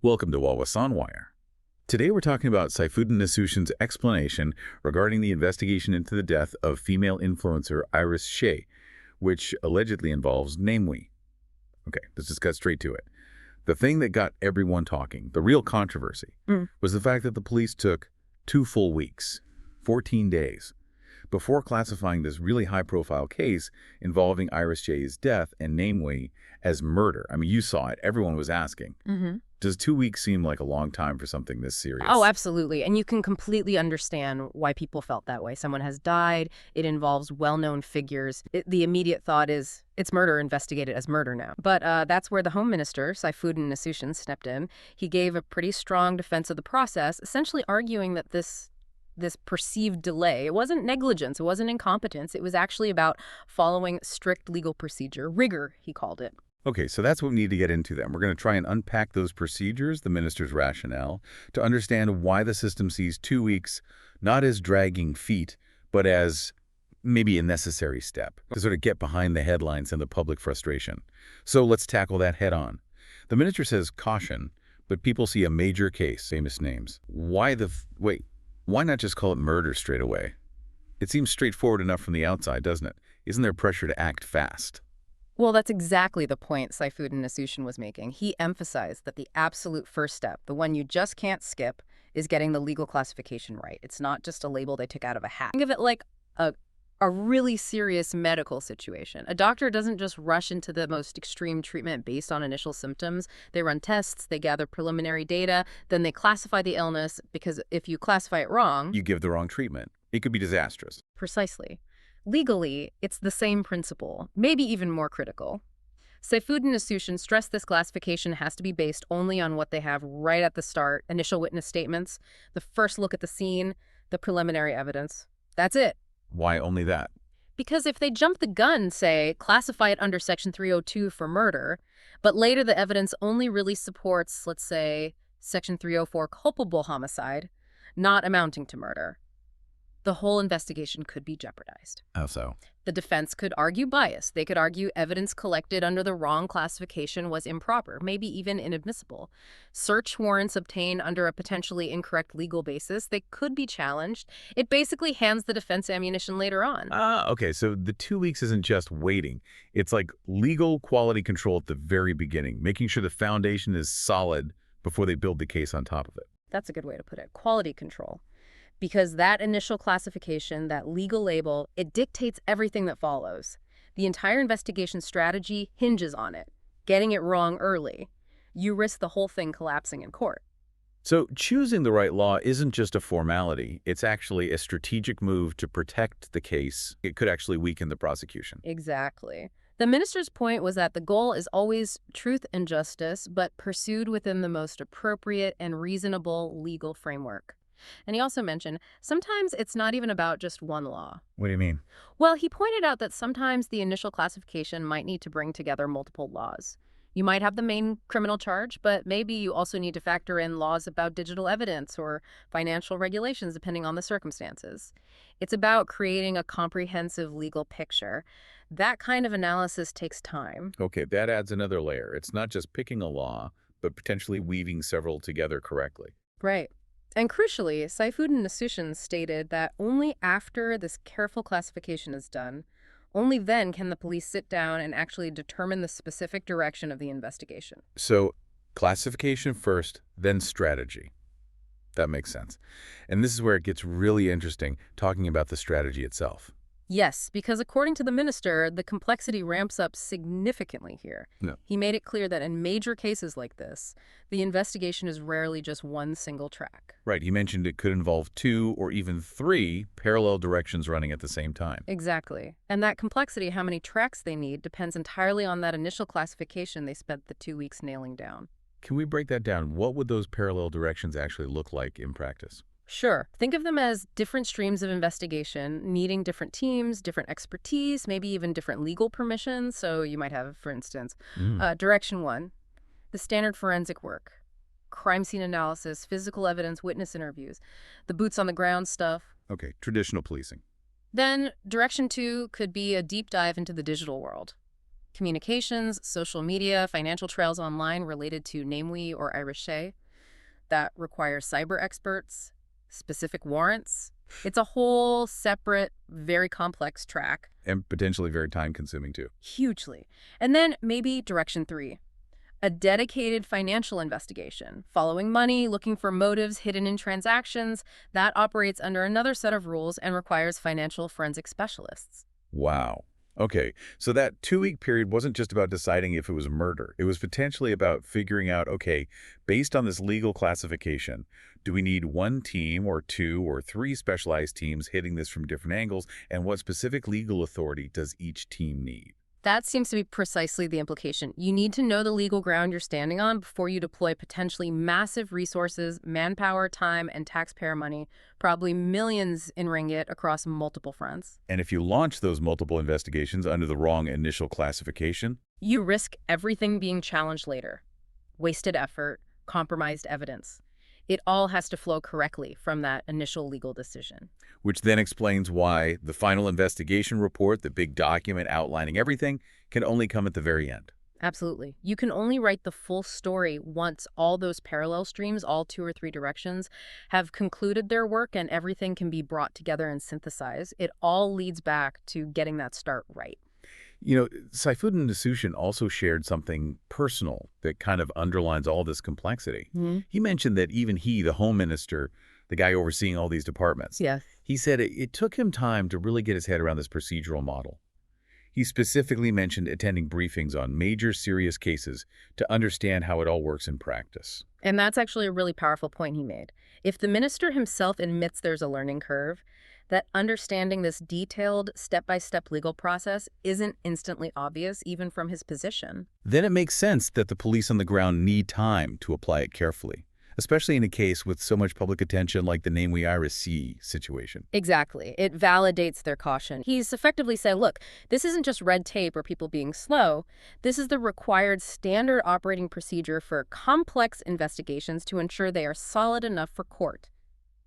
Welcome to Walwas on Wire. Today we're talking about Saifuddin Nasution's explanation regarding the investigation into the death of female influencer Iris Hsieh, which allegedly involves Namewee. Okay, let's just cut straight to it. The thing that got everyone talking, the real controversy, was the fact that the police took 2 full weeks, 14 days, before classifying this really high-profile case involving Iris Hsieh's death and Namewee as murder. I mean, you saw it. Everyone was asking. Does 2 weeks seem like a long time for something this serious? Oh, absolutely. And you can completely understand why people felt that way. Someone has died. It involves well-known figures. The immediate thought is, it's murder, investigate it as murder now. But that's where the Home Minister, Saifuddin Nasution, stepped in. He gave a pretty strong defense of the process, essentially arguing that this perceived delay, it wasn't negligence, it wasn't incompetence, it was actually about following strict legal procedure, rigor, he called it. Okay, so that's what we need to get into then. We're going to try and unpack those procedures, the minister's rationale, to understand why the system sees 2 weeks not as dragging feet, but as maybe a necessary step to sort of get behind the headlines and the public frustration. So let's tackle that head on. The minister says caution, but people see a major case, famous names. Why not just call it murder straight away? It seems straightforward enough from the outside, doesn't it? Isn't there pressure to act fast? Well, that's exactly the point Saifuddin Nasution was making. He emphasized that the absolute first step, the one you just can't skip, is getting the legal classification right. It's not just a label they took out of a hat. Think of it like a really serious medical situation. A doctor doesn't just rush into the most extreme treatment based on initial symptoms. They run tests, they gather preliminary data, then they classify the illness, because if you classify it wrong, you give the wrong treatment. It could be disastrous. Precisely. Legally, it's the same principle, maybe even more critical. Saifuddin Nasution stressed this classification has to be based only on what they have right at the start, initial witness statements, the first look at the scene, the preliminary evidence. That's it. Why only that? Because if they jump the gun, say, classify it under Section 302 for murder, but later the evidence only really supports, let's say, Section 304 culpable homicide, not amounting to murder, the whole investigation could be jeopardized. How so? The defense could argue bias. They could argue evidence collected under the wrong classification was improper, maybe even inadmissible. Search warrants obtained under a potentially incorrect legal basis, they could be challenged. It basically hands the defense ammunition later on. Okay, so the 2 weeks isn't just waiting. It's like legal quality control at the very beginning, making sure the foundation is solid before they build the case on top of it. That's a good way to put it. Quality control. Because that initial classification, that legal label, it dictates everything that follows. The entire investigation strategy hinges on it. Getting it wrong early, you risk the whole thing collapsing in court. So choosing the right law isn't just a formality. It's actually a strategic move to protect the case. It could actually weaken the prosecution. Exactly. The minister's point was that the goal is always truth and justice, but pursued within the most appropriate and reasonable legal framework. And he also mentioned, sometimes it's not even about just one law. What do you mean? Well, he pointed out that sometimes the initial classification might need to bring together multiple laws. You might have the main criminal charge, but maybe you also need to factor in laws about digital evidence or financial regulations, depending on the circumstances. It's about creating a comprehensive legal picture. That kind of analysis takes time. Okay, that adds another layer. It's not just picking a law, but potentially weaving several together correctly. Right. And crucially, Saifuddin Nasution stated that only after this careful classification is done, only then can the police sit down and actually determine the specific direction of the investigation. So classification first, then strategy. That makes sense. And this is where it gets really interesting, talking about the strategy itself. Yes, because according to the minister, the complexity ramps up significantly here. No. He made it clear that in major cases like this, the investigation is rarely just one single track. Right. He mentioned it could involve 2 or even 3 parallel directions running at the same time. Exactly. And that complexity, how many tracks they need, depends entirely on that initial classification they spent the 2 weeks nailing down. Can we break that down? What would those parallel directions actually look like in practice? Sure. Think of them as different streams of investigation, needing different teams, different expertise, maybe even different legal permissions. So you might have, for instance, Direction 1, the standard forensic work, crime scene analysis, physical evidence, witness interviews, the boots on the ground stuff. Okay, traditional policing. Then Direction 2 could be a deep dive into the digital world. Communications, social media, financial trails online related to Namewee-Iris Hsieh that require cyber experts, specific warrants. It's a whole separate, very complex track. And potentially very time-consuming, too. Hugely. And then maybe direction 3. A dedicated financial investigation, following money, looking for motives hidden in transactions, that operates under another set of rules and requires financial forensic specialists. Wow. Okay, so that 2-week period wasn't just about deciding if it was a murder. It was potentially about figuring out, okay, based on this legal classification, do we need one team or 2 or 3 specialized teams hitting this from different angles, and what specific legal authority does each team need? That seems to be precisely the implication. You need to know the legal ground you're standing on before you deploy potentially massive resources, manpower, time, and taxpayer money, probably millions in ringgit across multiple fronts. And if you launch those multiple investigations under the wrong initial classification? You risk everything being challenged later. Wasted effort, compromised evidence. It all has to flow correctly from that initial legal decision. Which then explains why the final investigation report, the big document outlining everything, can only come at the very end. Absolutely. You can only write the full story once all those parallel streams, all 2 or 3 directions, have concluded their work and everything can be brought together and synthesized. It all leads back to getting that start right. You know, Saifuddin Nasution also shared something personal that kind of underlines all this complexity. He mentioned that even he, the home minister, the guy overseeing all these departments, Yes. he said it took him time to really get his head around this procedural model. He specifically mentioned attending briefings on major serious cases to understand how it all works in practice. And that's actually a really powerful point he made. If the minister himself admits there's a learning curve, that understanding this detailed, step-by-step legal process isn't instantly obvious, even from his position. Then it makes sense that the police on the ground need time to apply it carefully, especially in a case with so much public attention like the Namewee-Iris Hsieh situation. Exactly. It validates their caution. He's effectively said, look, this isn't just red tape or people being slow. This is the required standard operating procedure for complex investigations to ensure they are solid enough for court.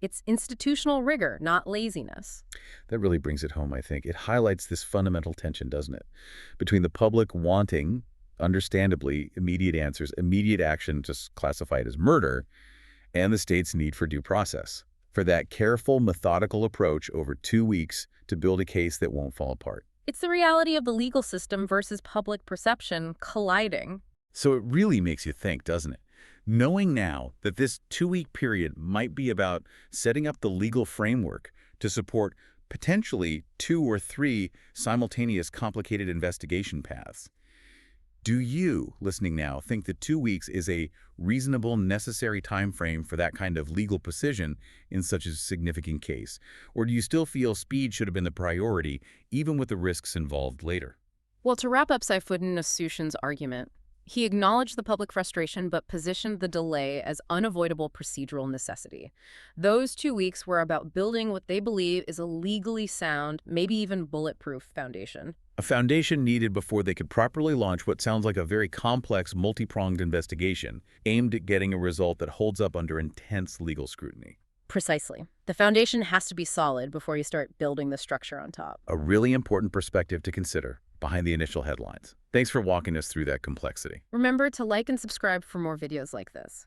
It's institutional rigor, not laziness. That really brings it home, I think. It highlights this fundamental tension, doesn't it? Between the public wanting, understandably, immediate answers, immediate action, just classify it as murder, and the state's need for due process, for that careful, methodical approach over 2 weeks to build a case that won't fall apart. It's the reality of the legal system versus public perception colliding. So it really makes you think, doesn't it? Knowing now that this 2-week period might be about setting up the legal framework to support potentially 2 or 3 simultaneous complicated investigation paths. Do you, listening now, think that 2 weeks is a reasonable, necessary time frame for that kind of legal precision in such a significant case? Or do you still feel speed should have been the priority, even with the risks involved later? Well, to wrap up Saifuddin Nasution's argument, he acknowledged the public frustration but positioned the delay as unavoidable procedural necessity. Those 2 weeks were about building what they believe is a legally sound, maybe even bulletproof foundation. A foundation needed before they could properly launch what sounds like a very complex, multi-pronged investigation aimed at getting a result that holds up under intense legal scrutiny. Precisely. The foundation has to be solid before you start building the structure on top. A really important perspective to consider behind the initial headlines. Thanks for walking us through that complexity. Remember to like and subscribe for more videos like this.